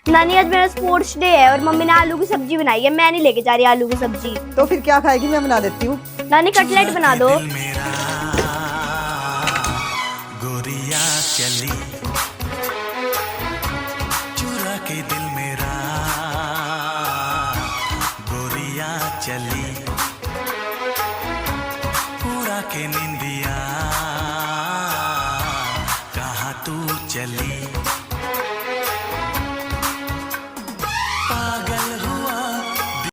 नानी आज मेरा स्पोर्ट्स डे है और मम्मी ने आलू की सब्जी बनाई है। मैं नहीं लेके जा रही आलू की सब्जी। तो फिर क्या खाएगी, मैं बना देती हूँ। नानी कटलेट बना दो। गोरिया चली चुरा के दिल मेरा, गोरिया चली पूरा के निंदिया, कहाँ तू चली।